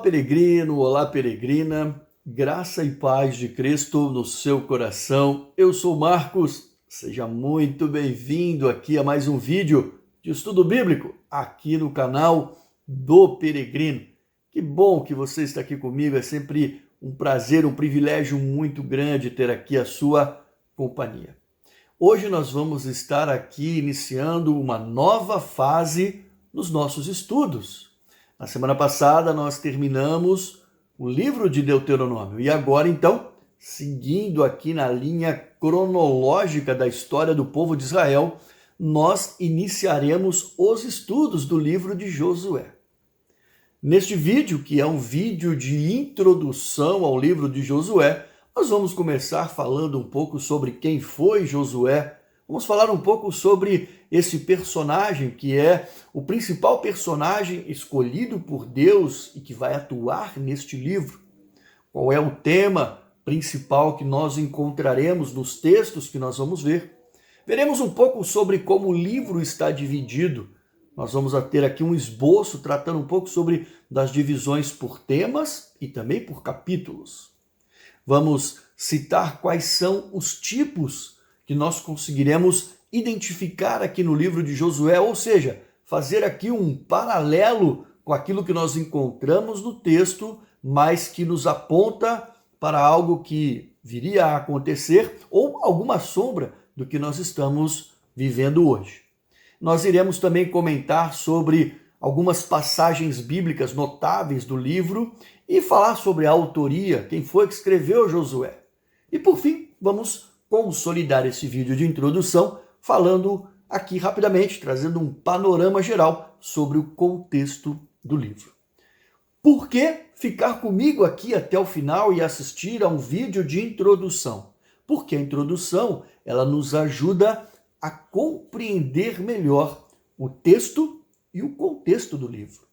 peregrino, olá peregrina, graça e paz de Cristo no seu coração. Eu sou Marcos, seja muito bem-vindo aqui a mais um vídeo de estudo bíblico aqui no canal do Peregrino. Que bom que você está aqui comigo, é sempre um prazer, um privilégio muito grande ter aqui a sua companhia. Hoje nós vamos estar aqui iniciando uma nova fase nos nossos estudos. Na semana passada nós terminamos o livro de Deuteronômio e agora então, seguindo aqui na linha cronológica da história do povo de Israel, nós iniciaremos os estudos do livro de Josué. Neste vídeo, que é um vídeo de introdução ao livro de Josué, nós vamos começar falando um pouco sobre quem foi Josué. Vamos falar um pouco sobre esse personagem que é o principal personagem escolhido por Deus e que vai atuar neste livro. Qual é o tema principal que nós encontraremos nos textos que nós vamos ver. Veremos um pouco sobre como o livro está dividido. Nós vamos ter aqui um esboço tratando um pouco sobre das divisões por temas e também por capítulos. Vamos citar quais são os tipos que nós conseguiremos identificar aqui no livro de Josué, ou seja, fazer aqui um paralelo com aquilo que nós encontramos no texto, mas que nos aponta para algo que viria a acontecer ou alguma sombra do que nós estamos vivendo hoje. Nós iremos também comentar sobre algumas passagens bíblicas notáveis do livro e falar sobre a autoria, quem foi que escreveu Josué. E por fim, vamos consolidar esse vídeo de introdução, falando aqui rapidamente, trazendo um panorama geral sobre o contexto do livro. Por que ficar comigo aqui até o final e assistir a um vídeo de introdução? Porque a introdução, ela nos ajuda a compreender melhor o texto e o contexto do livro.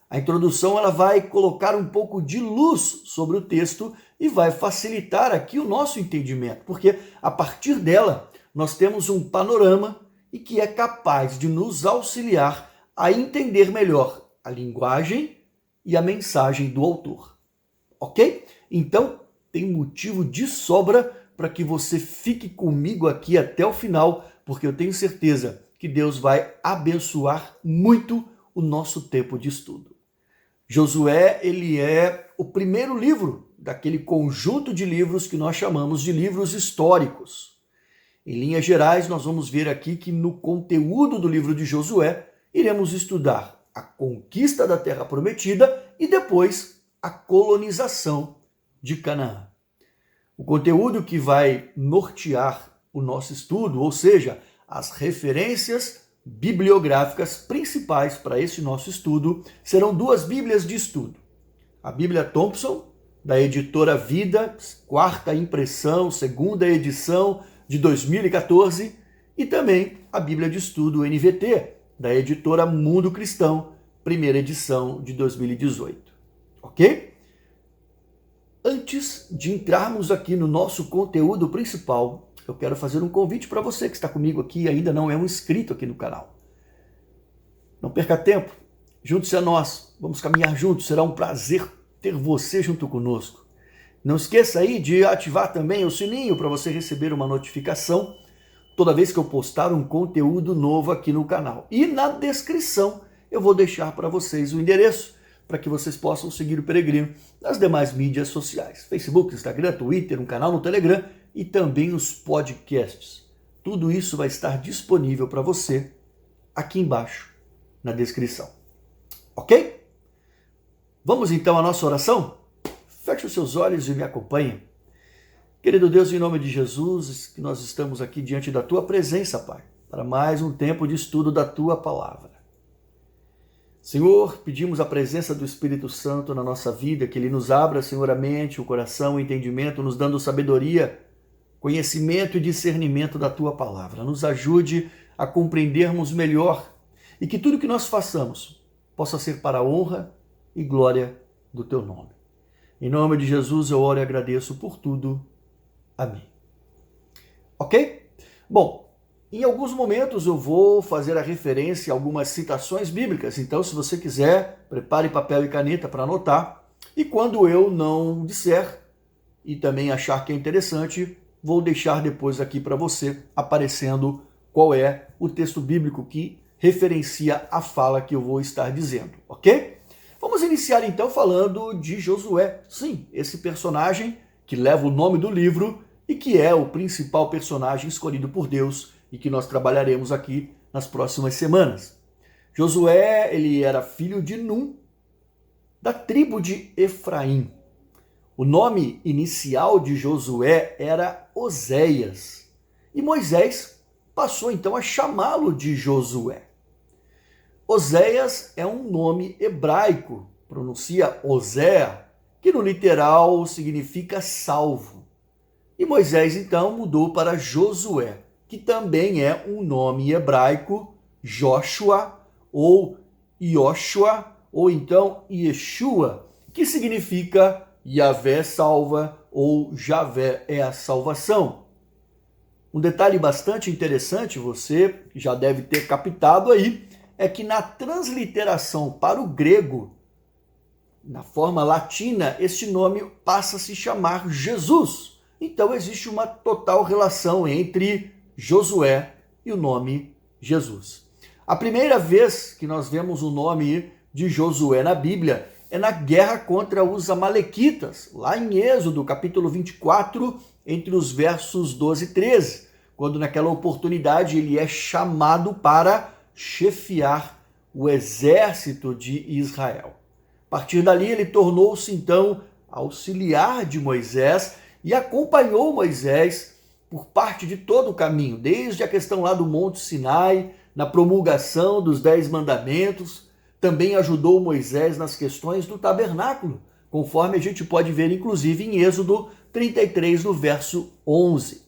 A introdução ela vai colocar um pouco de luz sobre o texto e vai facilitar aqui o nosso entendimento, porque a partir dela nós temos um panorama e que é capaz de nos auxiliar a entender melhor a linguagem e a mensagem do autor. Ok? Então, tem motivo de sobra para que você fique comigo aqui até o final, porque eu tenho certeza que Deus vai abençoar muito o nosso tempo de estudo. Josué, ele é o primeiro livro daquele conjunto de livros que nós chamamos de livros históricos. Em linhas gerais, nós vamos ver aqui que no conteúdo do livro de Josué, iremos estudar a conquista da Terra Prometida e depois a colonização de Canaã. O conteúdo que vai nortear o nosso estudo, ou seja, as referências bibliográficas principais para esse nosso estudo, serão duas Bíblias de estudo. A Bíblia Thompson, da editora Vida, quarta impressão, segunda edição de 2014, e também a Bíblia de estudo NVT, da editora Mundo Cristão, primeira edição de 2018. Ok? Antes de entrarmos aqui no nosso conteúdo principal, eu quero fazer um convite para você que está comigo aqui e ainda não é um inscrito aqui no canal. Não perca tempo, junte-se a nós, vamos caminhar juntos, será um prazer ter você junto conosco. Não esqueça aí de ativar também o sininho para você receber uma notificação toda vez que eu postar um conteúdo novo aqui no canal. E na descrição eu vou deixar para vocês o endereço para que vocês possam seguir o Peregrino nas demais mídias sociais. Facebook, Instagram, Twitter, um canal no Telegram e também os podcasts. Tudo isso vai estar disponível para você aqui embaixo na descrição. Ok? Vamos então à nossa oração? Feche os seus olhos e me acompanhe. Querido Deus, em nome de Jesus, que nós estamos aqui diante da Tua presença, Pai, para mais um tempo de estudo da Tua Palavra. Senhor, pedimos a presença do Espírito Santo na nossa vida, que Ele nos abra, Senhor, a mente, o coração, o entendimento, nos dando sabedoria, conhecimento e discernimento da Tua Palavra. Nos ajude a compreendermos melhor e que tudo que nós façamos possa ser para a honra e glória do Teu nome. Em nome de Jesus eu oro e agradeço por tudo. Amém. Ok? Bom, em alguns momentos eu vou fazer a referência a algumas citações bíblicas, então se você quiser, prepare papel e caneta para anotar. E quando eu não disser e também achar que é interessante, vou deixar depois aqui para você aparecendo qual é o texto bíblico que referencia a fala que eu vou estar dizendo, ok? Vamos iniciar então falando de Josué. Sim, esse personagem que leva o nome do livro e que é o principal personagem escolhido por Deus e que nós trabalharemos aqui nas próximas semanas. Josué, ele era filho de Num, da tribo de Efraim. O nome inicial de Josué era Oséias, e Moisés passou então a chamá-lo de Josué. Oséias é um nome hebraico, pronuncia Osé, que no literal significa salvo. E Moisés então mudou para Josué, que também é um nome hebraico, Joshua ou Yoshua, ou então Yeshua, que significa Yahvé salva ou Javé é a salvação. Um detalhe bastante interessante, você já deve ter captado aí, é que na transliteração para o grego, na forma latina, este nome passa a se chamar Jesus. Então existe uma total relação entre Josué e o nome Jesus. A primeira vez que nós vemos o nome de Josué na Bíblia é na guerra contra os amalequitas, lá em Êxodo, capítulo 24, entre os versos 12 e 13, quando naquela oportunidade ele é chamado para chefiar o exército de Israel. A partir dali ele tornou-se então auxiliar de Moisés e acompanhou Moisés por parte de todo o caminho, desde a questão lá do Monte Sinai, na promulgação dos 10 mandamentos, também ajudou Moisés nas questões do tabernáculo, conforme a gente pode ver inclusive em Êxodo 33, no verso 11.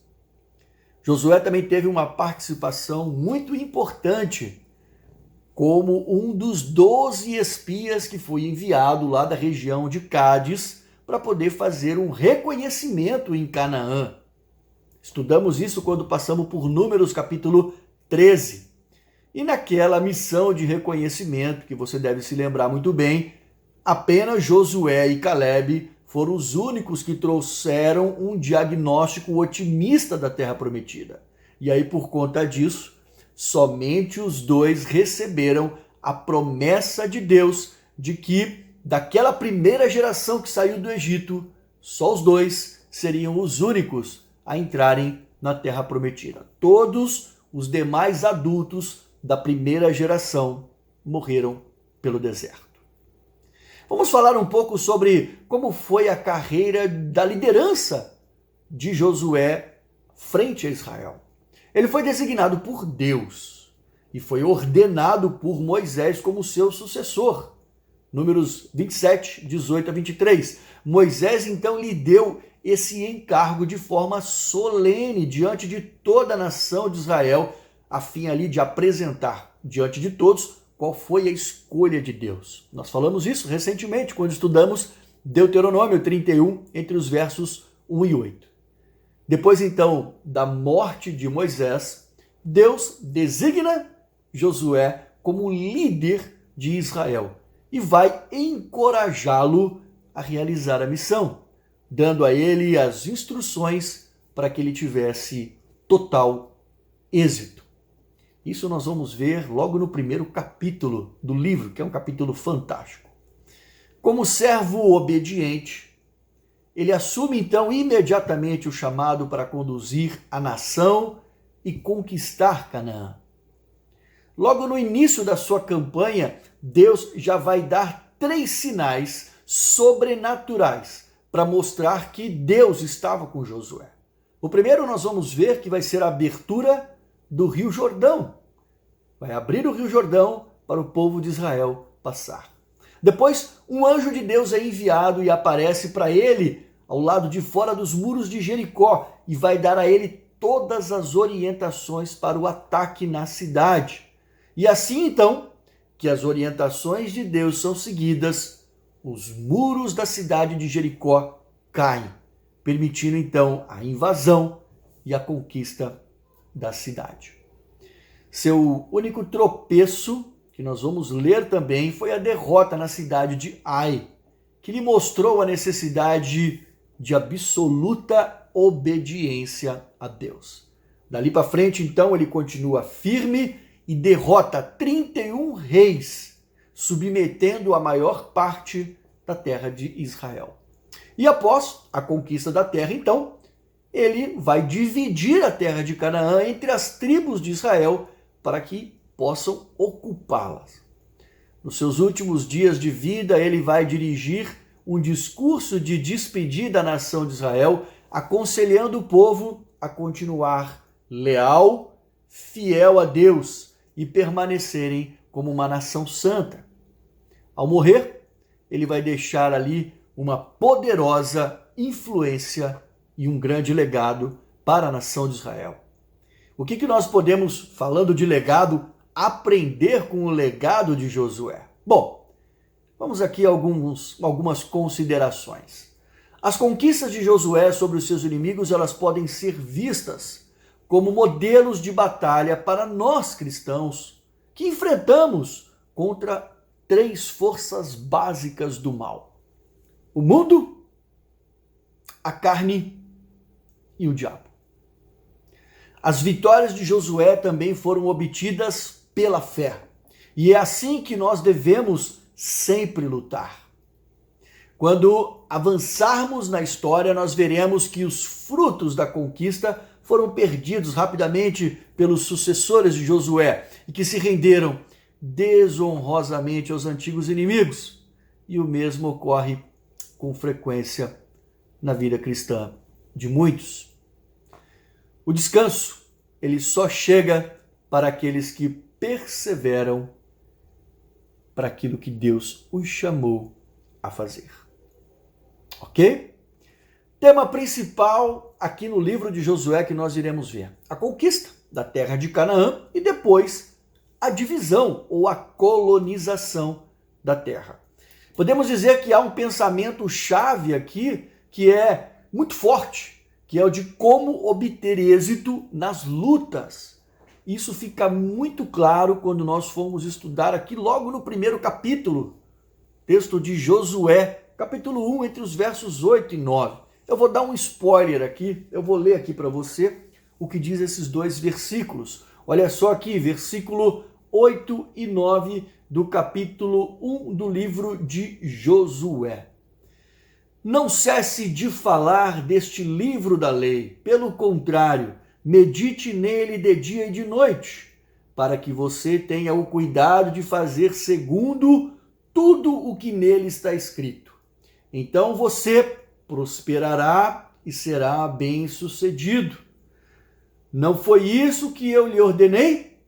Josué também teve uma participação muito importante como um dos 12 espias que foi enviado lá da região de Cádiz para poder fazer um reconhecimento em Canaã. Estudamos isso quando passamos por Números capítulo 13. E naquela missão de reconhecimento, que você deve se lembrar muito bem, apenas Josué e Calebe foram os únicos que trouxeram um diagnóstico otimista da Terra Prometida. E aí, por conta disso, somente os dois receberam a promessa de Deus de que, daquela primeira geração que saiu do Egito, só os dois seriam os únicos a entrarem na Terra Prometida. Todos os demais adultos da primeira geração morreram pelo deserto. Vamos falar um pouco sobre como foi a carreira da liderança de Josué frente a Israel. Ele foi designado por Deus e foi ordenado por Moisés como seu sucessor. Números 27, 18 a 23. Moisés então lhe deu esse encargo de forma solene diante de toda a nação de Israel, a fim ali de apresentar diante de todos qual foi a escolha de Deus. Nós falamos isso recentemente, quando estudamos Deuteronômio 31, entre os versos 1 e 8. Depois, então, da morte de Moisés, Deus designa Josué como líder de Israel e vai encorajá-lo a realizar a missão, dando a ele as instruções para que ele tivesse total êxito. Isso nós vamos ver logo no primeiro capítulo do livro, que é um capítulo fantástico. Como servo obediente, ele assume então imediatamente o chamado para conduzir a nação e conquistar Canaã. Logo no início da sua campanha, Deus já vai dar 3 sinais sobrenaturais para mostrar que Deus estava com Josué. O primeiro nós vamos ver que vai ser a abertura do Rio Jordão. Vai abrir o Rio Jordão para o povo de Israel passar. Depois, um anjo de Deus é enviado e aparece para ele ao lado de fora dos muros de Jericó e vai dar a ele todas as orientações para o ataque na cidade. E assim, então, que as orientações de Deus são seguidas, os muros da cidade de Jericó caem, permitindo, então, a invasão e a conquista da cidade. Seu único tropeço, que nós vamos ler também, foi a derrota na cidade de Ai, que lhe mostrou a necessidade de absoluta obediência a Deus. Dali para frente, então, ele continua firme e derrota 31 reis, submetendo a maior parte da terra de Israel. E após a conquista da terra, então, ele vai dividir a terra de Canaã entre as tribos de Israel para que possam ocupá-las. Nos seus últimos dias de vida, ele vai dirigir um discurso de despedida à nação de Israel, aconselhando o povo a continuar leal, fiel a Deus e permanecerem como uma nação santa. Ao morrer, ele vai deixar ali uma poderosa influência e um grande legado para a nação de Israel. O que nós podemos, falando de legado, aprender com o legado de Josué? Bom, vamos aqui a algumas considerações. As conquistas de Josué sobre os seus inimigos, elas podem ser vistas como modelos de batalha para nós cristãos que enfrentamos contra 3 forças básicas do mal: o mundo, a carne e o diabo. As vitórias de Josué também foram obtidas pela fé. E é assim que nós devemos sempre lutar. Quando avançarmos na história, nós veremos que os frutos da conquista foram perdidos rapidamente pelos sucessores de Josué e que se renderam desonrosamente aos antigos inimigos. E o mesmo ocorre com frequência na vida cristã de muitos. O descanso, ele só chega para aqueles que perseveram para aquilo que Deus os chamou a fazer. Ok? Tema principal aqui no livro de Josué que nós iremos ver: a conquista da terra de Canaã e depois a divisão ou a colonização da terra. Podemos dizer que há um pensamento chave aqui que é muito forte, que é o de como obter êxito nas lutas. Isso fica muito claro quando nós formos estudar aqui logo no primeiro capítulo, texto de Josué, capítulo 1, entre os versos 8 e 9. Eu vou dar um spoiler aqui, eu vou ler aqui para você o que diz esses 2 versículos. Olha só aqui, versículo 8 e 9 do capítulo 1 do livro de Josué. Não cesse de falar deste livro da lei, pelo contrário, medite nele de dia e de noite, para que você tenha o cuidado de fazer segundo tudo o que nele está escrito. Então você prosperará e será bem-sucedido. Não foi isso que eu lhe ordenei?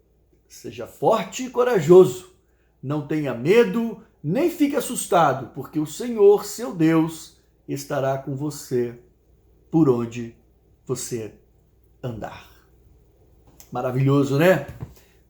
Seja forte e corajoso. Não tenha medo, nem fique assustado, porque o Senhor, seu Deus, estará com você por onde você andar. Maravilhoso, né?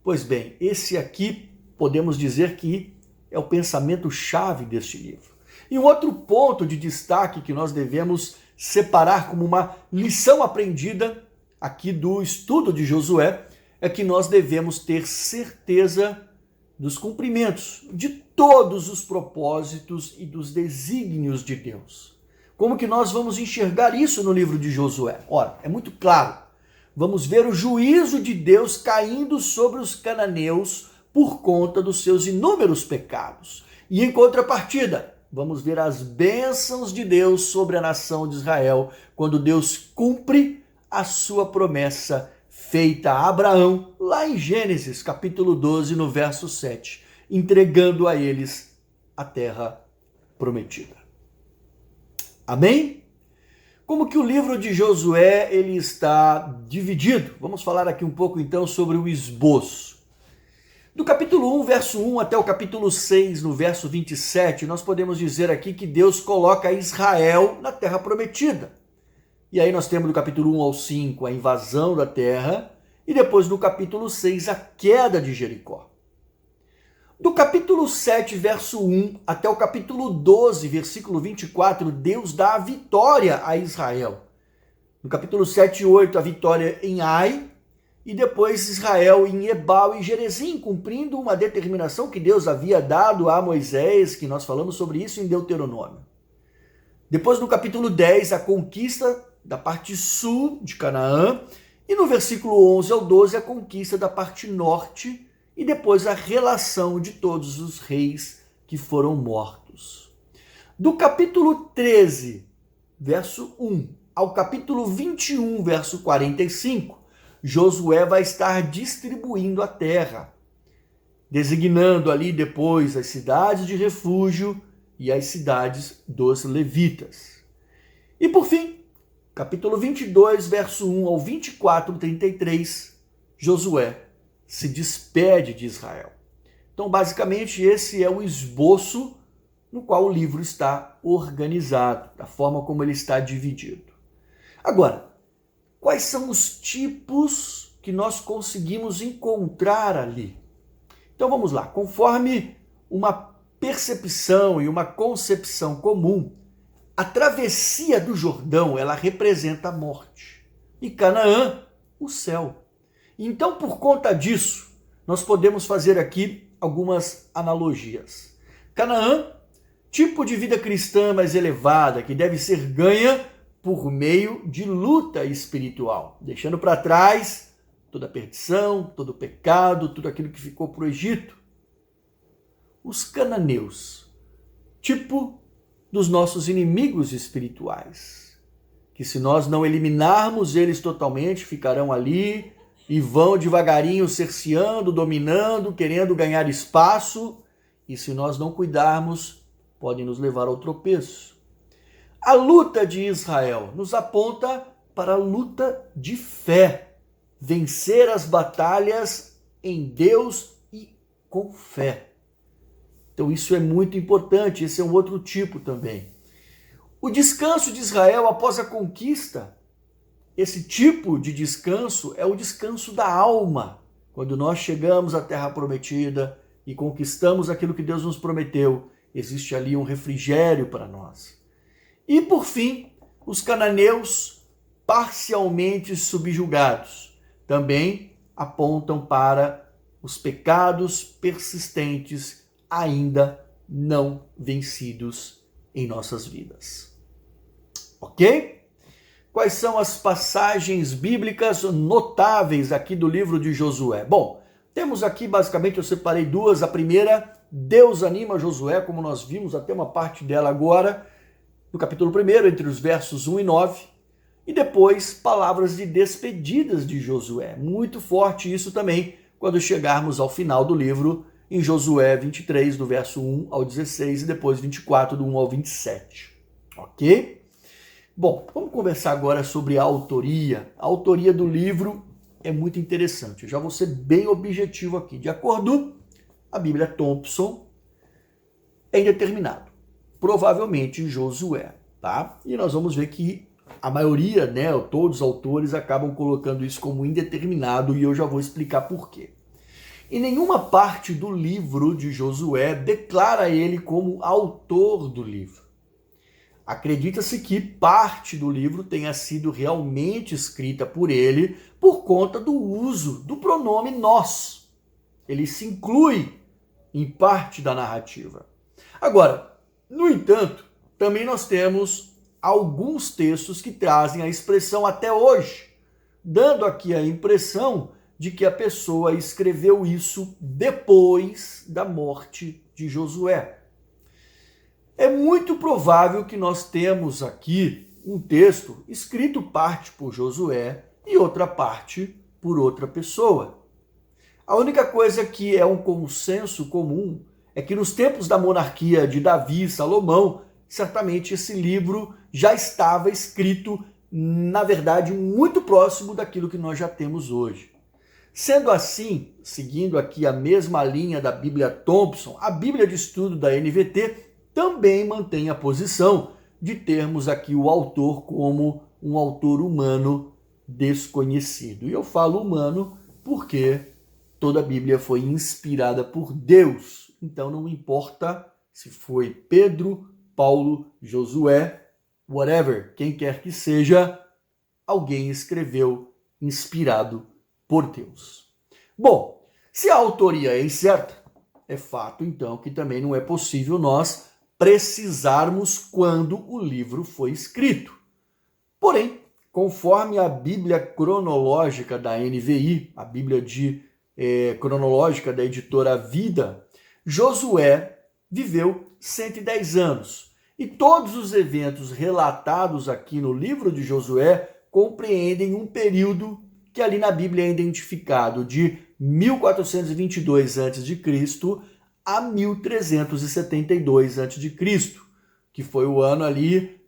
Pois bem, esse aqui podemos dizer que é o pensamento-chave deste livro. E um outro ponto de destaque que nós devemos separar como uma lição aprendida aqui do estudo de Josué é que nós devemos ter certeza dos cumprimentos de todos os propósitos e dos desígnios de Deus. Como que nós vamos enxergar isso no livro de Josué? Ora, é muito claro. Vamos ver o juízo de Deus caindo sobre os cananeus por conta dos seus inúmeros pecados. E em contrapartida, vamos ver as bênçãos de Deus sobre a nação de Israel, quando Deus cumpre a sua promessa feita a Abraão, lá em Gênesis, capítulo 12, no verso 7, entregando a eles a terra prometida. Amém? Como que o livro de Josué ele está dividido? Vamos falar aqui um pouco então sobre o esboço. Do capítulo 1, verso 1 até o capítulo 6, no verso 27, nós podemos dizer aqui que Deus coloca Israel na terra prometida. E aí nós temos do capítulo 1 ao 5 a invasão da terra e depois no capítulo 6 a queda de Jericó. Do capítulo 7, verso 1 até o capítulo 12, versículo 24, Deus dá a vitória a Israel. No capítulo 7 e 8, a vitória em Ai, e depois Israel em Ebal e Gerezim, cumprindo uma determinação que Deus havia dado a Moisés, que nós falamos sobre isso em Deuteronômio. Depois, no capítulo 10, a conquista da parte sul de Canaã. E no versículo 11 ao 12, a conquista da parte norte. E depois a relação de todos os reis que foram mortos. Do capítulo 13, verso 1, ao capítulo 21, verso 45, Josué vai estar distribuindo a terra, designando ali depois as cidades de refúgio e as cidades dos levitas. E por fim, capítulo 22, verso 1 ao 24, 33, Josué se despede de Israel. Então, basicamente, esse é o esboço no qual o livro está organizado, da forma como ele está dividido. Agora, quais são os tipos que nós conseguimos encontrar ali? Então vamos lá, conforme uma percepção e uma concepção comum, a travessia do Jordão, ela representa a morte e Canaã, o céu. Então, por conta disso, nós podemos fazer aqui algumas analogias. Canaã, tipo de vida cristã mais elevada, que deve ser ganha por meio de luta espiritual, deixando para trás toda a perdição, todo o pecado, tudo aquilo que ficou para o Egito. Os cananeus, tipo dos nossos inimigos espirituais, que se nós não eliminarmos eles totalmente, ficarão ali e vão devagarinho cerceando, dominando, querendo ganhar espaço, e se nós não cuidarmos, podem nos levar ao tropeço. A luta de Israel nos aponta para a luta de fé, vencer as batalhas em Deus e com fé. Então isso é muito importante, esse é um outro tipo também. O descanso de Israel após a conquista, esse tipo de descanso é o descanso da alma. Quando nós chegamos à terra prometida e conquistamos aquilo que Deus nos prometeu, existe ali um refrigério para nós. E por fim, os cananeus parcialmente subjugados também apontam para os pecados persistentes ainda não vencidos em nossas vidas. Ok? Quais são as passagens bíblicas notáveis aqui do livro de Josué? Bom, temos aqui basicamente, eu separei duas. A primeira, Deus anima Josué, como nós vimos até uma parte dela agora, no capítulo 1, entre os versos 1 e 9. E depois, palavras de despedidas de Josué. Muito forte isso também, quando chegarmos ao final do livro, em Josué 23, do verso 1 ao 16, e depois 24, do 1 ao 27. Ok? Bom, vamos conversar agora sobre a autoria. A autoria do livro é muito interessante. Eu já vou ser bem objetivo aqui. De acordo com a Bíblia Thompson, é indeterminado. Provavelmente Josué, tá? E nós vamos ver que a maioria, né, todos os autores acabam colocando isso como indeterminado e eu já vou explicar por quê. Em nenhuma parte do livro de Josué declara ele como autor do livro. Acredita-se que parte do livro tenha sido realmente escrita por ele por conta do uso do pronome nós. Ele se inclui em parte da narrativa. Agora, no entanto, também nós temos alguns textos que trazem a expressão até hoje, dando aqui a impressão de que a pessoa escreveu isso depois da morte de Josué. É muito provável que nós temos aqui um texto escrito parte por Josué e outra parte por outra pessoa. A única coisa que é um consenso comum é que nos tempos da monarquia de Davi e Salomão, certamente esse livro já estava escrito, na verdade, muito próximo daquilo que nós já temos hoje. Sendo assim, seguindo aqui a mesma linha da Bíblia Thompson, a Bíblia de Estudo da NVT também mantém a posição de termos aqui o autor como um autor humano desconhecido. E eu falo humano porque toda a Bíblia foi inspirada por Deus. Então não importa se foi Pedro, Paulo, Josué, whatever, quem quer que seja, alguém escreveu inspirado por Deus. Bom, se a autoria é incerta, é fato então que também não é possível nós precisarmos quando o livro foi escrito. Porém, conforme a Bíblia cronológica da NVI, a Bíblia cronológica da editora Vida, Josué viveu 110 anos. E todos os eventos relatados aqui no livro de Josué compreendem um período que ali na Bíblia é identificado de 1422 a.C. a 1372 a.C., que foi o ano ali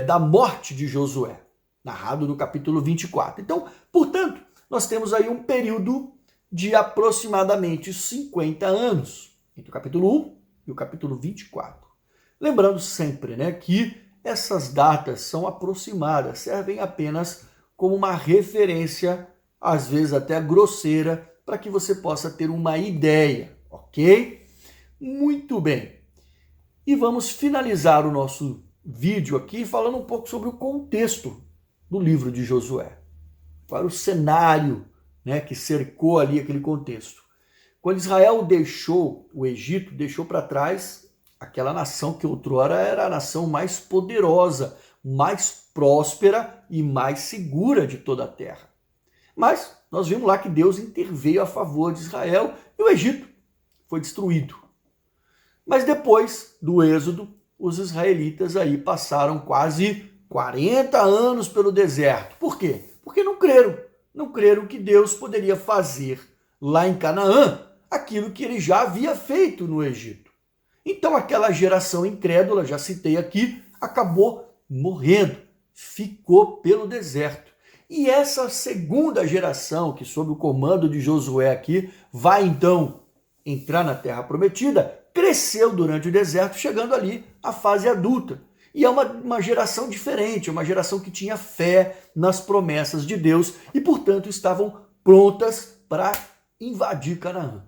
da morte de Josué, narrado no capítulo 24. Então, portanto, nós temos aí um período de aproximadamente 50 anos, entre o capítulo 1 e o capítulo 24. Lembrando sempre, que essas datas são aproximadas, servem apenas como uma referência, às vezes até grosseira, para que você possa ter uma ideia, ok? Muito bem. E vamos finalizar o nosso vídeo aqui falando um pouco sobre o contexto do livro de Josué. Qual era o cenário, que cercou ali aquele contexto? Quando Israel deixou o Egito, deixou para trás aquela nação que outrora era a nação mais poderosa, mais próspera e mais segura de toda a terra. Mas nós vimos lá que Deus interveio a favor de Israel e o Egito foi destruído. Mas depois do êxodo, os israelitas aí passaram quase 40 anos pelo deserto. Por quê? Porque não creram que Deus poderia fazer lá em Canaã aquilo que ele já havia feito no Egito. Então aquela geração incrédula, já citei aqui, acabou morrendo, ficou pelo deserto. E essa segunda geração, que sob o comando de Josué aqui, vai então entrar na Terra Prometida, cresceu durante o deserto, chegando ali à fase adulta. E é uma geração diferente, uma geração que tinha fé nas promessas de Deus e, portanto, estavam prontas para invadir Canaã.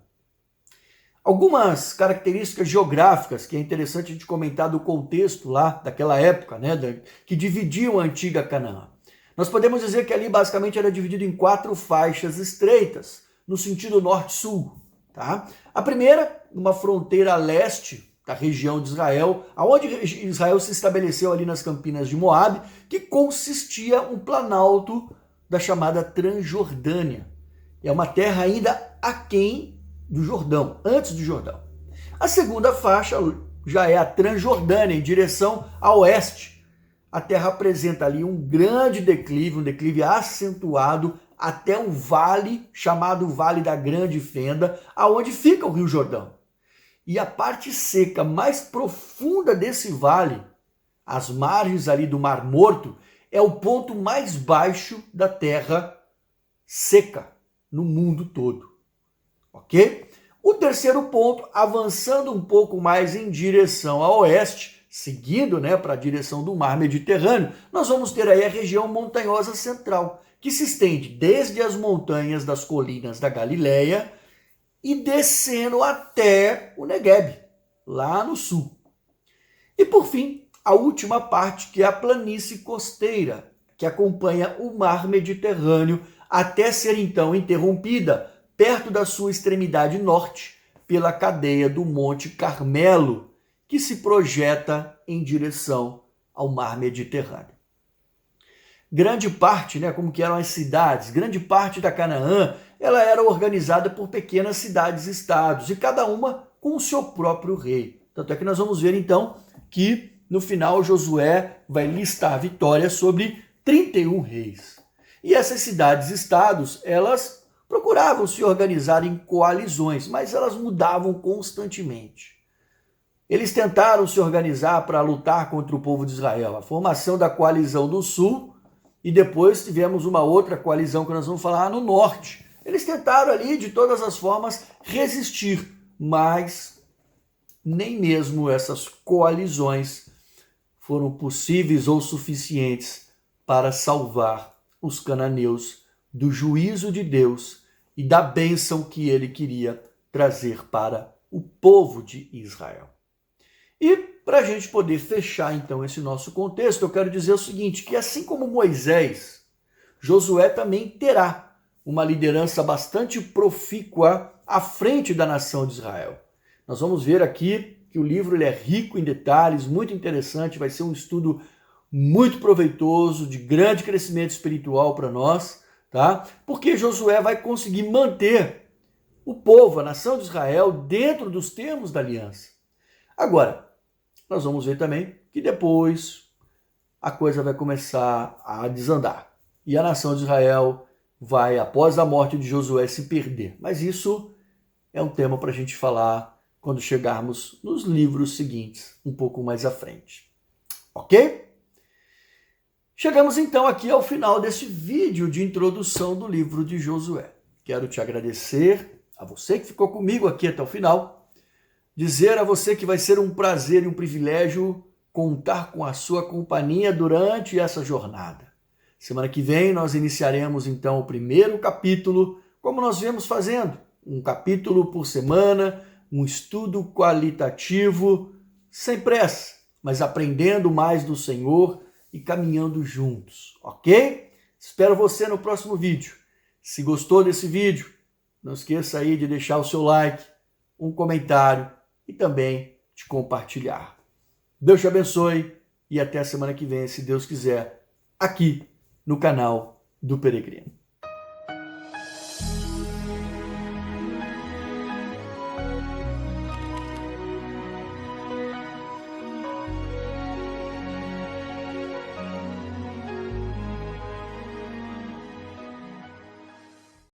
Algumas características geográficas que é interessante a gente comentar do contexto lá daquela época, que dividiam a antiga Canaã. Nós podemos dizer que ali basicamente era dividido em 4 faixas estreitas, no sentido norte-sul. Tá? A primeira, uma fronteira a leste da região de Israel, onde Israel se estabeleceu ali nas campinas de Moabe, que consistia um planalto da chamada Transjordânia. É uma terra ainda aquém do Jordão, antes do Jordão. A segunda faixa já é a Transjordânia, em direção a oeste. A terra apresenta ali um grande declive, um declive acentuado, até um vale, chamado Vale da Grande Fenda, aonde fica o Rio Jordão. E a parte seca mais profunda desse vale, as margens ali do Mar Morto, é o ponto mais baixo da terra seca no mundo todo. Ok? O terceiro ponto, avançando um pouco mais em direção a oeste, seguindo para a direção do mar Mediterrâneo, nós vamos ter aí a região montanhosa central, que se estende desde as montanhas das colinas da Galileia e descendo até o Negueb, lá no sul. E por fim, a última parte, que é a planície costeira, que acompanha o mar Mediterrâneo até ser então interrompida perto da sua extremidade norte, pela cadeia do Monte Carmelo, que se projeta em direção ao mar Mediterrâneo. Grande parte, como que eram as cidades, grande parte da Canaã, ela era organizada por pequenas cidades-estados, e cada uma com o seu próprio rei. Tanto é que nós vamos ver então que no final Josué vai listar vitórias sobre 31 reis. E essas cidades-estados, elas procuravam se organizar em coalizões, mas elas mudavam constantemente. Eles tentaram se organizar para lutar contra o povo de Israel, a formação da coalizão do sul, e depois tivemos uma outra coalizão que nós vamos falar no norte. Eles tentaram ali, de todas as formas, resistir, mas nem mesmo essas coalizões foram possíveis ou suficientes para salvar os cananeus do juízo de Deus e da bênção que ele queria trazer para o povo de Israel. E para a gente poder fechar então esse nosso contexto, eu quero dizer o seguinte, que assim como Moisés, Josué também terá uma liderança bastante profícua à frente da nação de Israel. Nós vamos ver aqui que o livro ele é rico em detalhes, muito interessante, vai ser um estudo muito proveitoso, de grande crescimento espiritual para nós, tá? Porque Josué vai conseguir manter o povo, a nação de Israel, dentro dos termos da aliança. Agora, nós vamos ver também que depois a coisa vai começar a desandar. E a nação de Israel vai, após a morte de Josué, se perder. Mas isso é um tema para a gente falar quando chegarmos nos livros seguintes, um pouco mais à frente. Ok? Chegamos então aqui ao final desse vídeo de introdução do livro de Josué. Quero te agradecer a você que ficou comigo aqui até o final, dizer a você que vai ser um prazer e um privilégio contar com a sua companhia durante essa jornada. Semana que vem nós iniciaremos então o primeiro capítulo, como nós viemos fazendo, um capítulo por semana, um estudo qualitativo, sem pressa, mas aprendendo mais do Senhor e caminhando juntos, ok? Espero você no próximo vídeo. Se gostou desse vídeo, não esqueça aí de deixar o seu like, um comentário e também de compartilhar. Deus te abençoe e até a semana que vem, se Deus quiser, aqui no canal do Peregrino.